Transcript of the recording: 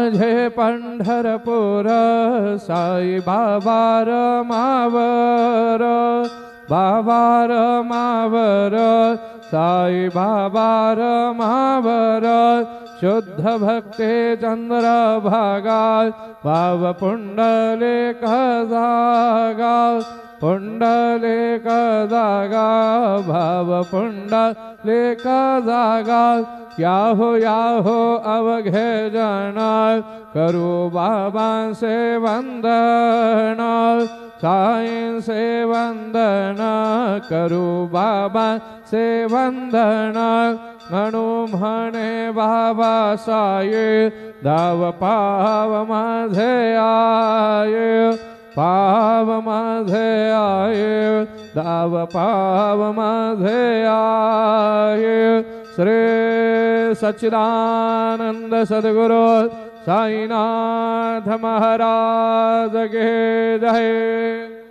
माझे पंढरपूर साई बाबा रमावर, बाबा रमावर साई बाबा रमावर, शुद्ध भक्ते चंद्रभागा भाव पुंडलिक जागा, पुंडलिक जागा भाव पुंडलिक जागा, याहो अवघे जन करू बाबा से वंदन, साईं से वंदन करू बाबा से वंदन, म्हणू म्हणे बाबा साई धाव पाव माझे आये, पाव माझे आये धाव पाव माझे आये। श्री सच्चिदानंद सद्गुरु साईनाथ महाराज के जय।